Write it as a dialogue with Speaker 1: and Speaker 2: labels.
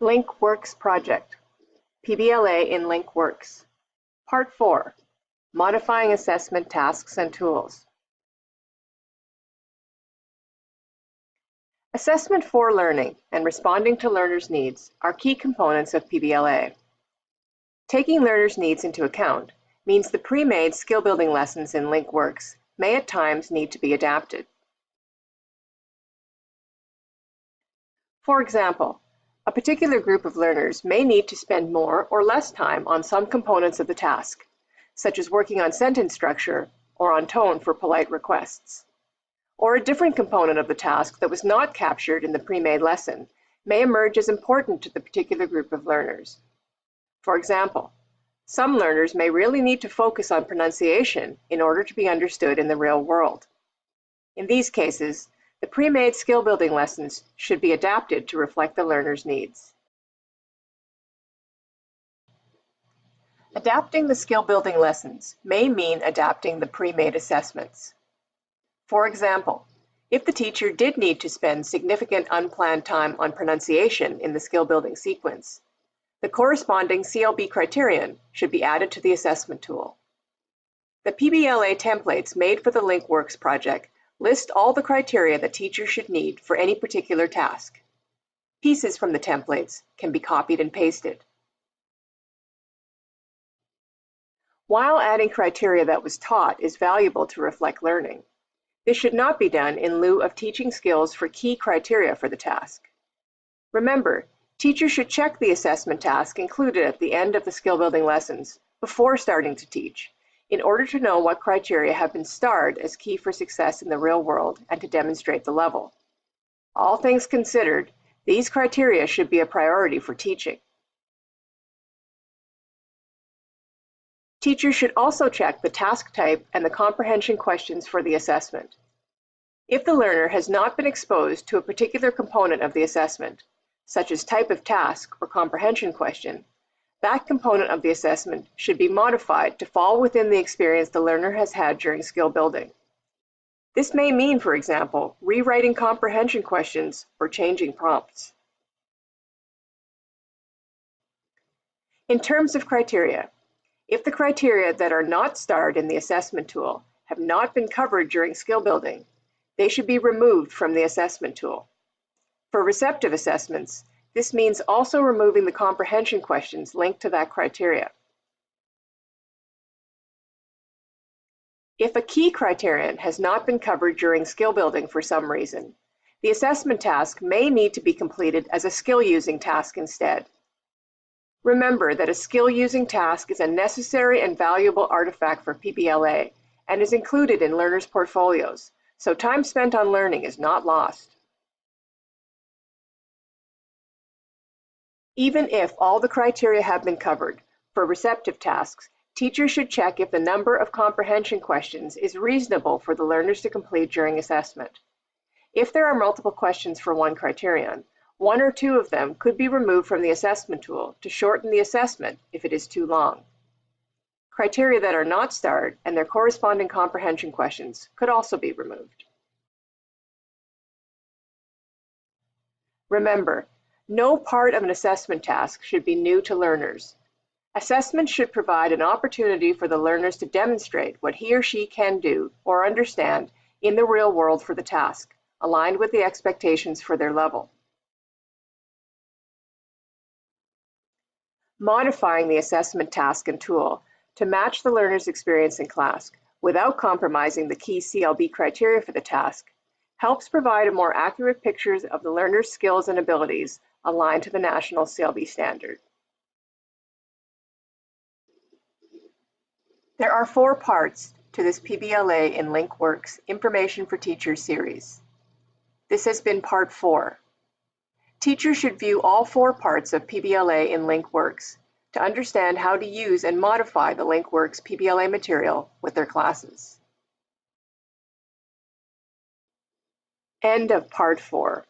Speaker 1: LINC Works Project, PBLA in LINC Works. Part 4, Modifying Assessment Tasks and Tools. Assessment for learning and responding to learners' needs are key components of PBLA. Taking learners' needs into account means the pre-made skill-building lessons in LINC Works may at times need to be adapted. For example, a particular group of learners may need to spend more or less time on some components of the task, such as working on sentence structure or on tone for polite requests. Or a different component of the task that was not captured in the pre-made lesson may emerge as important to the particular group of learners. For example, some learners may really need to focus on pronunciation in order to be understood in the real world. In these cases, the pre-made skill-building lessons should be adapted to reflect the learner's needs. Adapting the skill-building lessons may mean adapting the pre-made assessments. For example, if the teacher did need to spend significant unplanned time on pronunciation in the skill-building sequence, the corresponding CLB criterion should be added to the assessment tool. The PBLA templates made for the LINC Works project list all the criteria that teachers should need for any particular task. Pieces from the templates can be copied and pasted. While adding criteria that was taught is valuable to reflect learning, this should not be done in lieu of teaching skills for key criteria for the task. Remember, teachers should check the assessment task included at the end of the skill-building lessons before starting to teach, in order to know what criteria have been starred as key for success in the real world and to demonstrate the level. All things considered, these criteria should be a priority for teaching. Teachers should also check the task type and the comprehension questions for the assessment. If the learner has not been exposed to a particular component of the assessment, such as type of task or comprehension question, that component of the assessment should be modified to fall within the experience the learner has had during skill building. This may mean, for example, rewriting comprehension questions or changing prompts. In terms of criteria, if the criteria that are not starred in the assessment tool have not been covered during skill building, they should be removed from the assessment tool. For receptive assessments, this means also removing the comprehension questions linked to that criteria. If a key criterion has not been covered during skill building for some reason, the assessment task may need to be completed as a skill-using task instead. Remember that a skill-using task is a necessary and valuable artifact for PBLA and is included in learners' portfolios, so time spent on learning is not lost. Even if all the criteria have been covered, for receptive tasks, teachers should check if the number of comprehension questions is reasonable for the learners to complete during assessment. If there are multiple questions for one criterion, one or two of them could be removed from the assessment tool to shorten the assessment if it is too long. Criteria that are not starred and their corresponding comprehension questions could also be removed. Remember, no part of an assessment task should be new to learners. Assessment should provide an opportunity for the learners to demonstrate what he or she can do or understand in the real world for the task, aligned with the expectations for their level. Modifying the assessment task and tool to match the learner's experience in class without compromising the key CLB criteria for the task helps provide a more accurate picture of the learner's skills and abilities aligned to the national CLB standard. There are 4 parts to this PBLA in LINC Works Information for Teachers series. This has been part 4. Teachers should view all 4 parts of PBLA in LINC Works to understand how to use and modify the LINC Works PBLA material with their classes. End of part 4.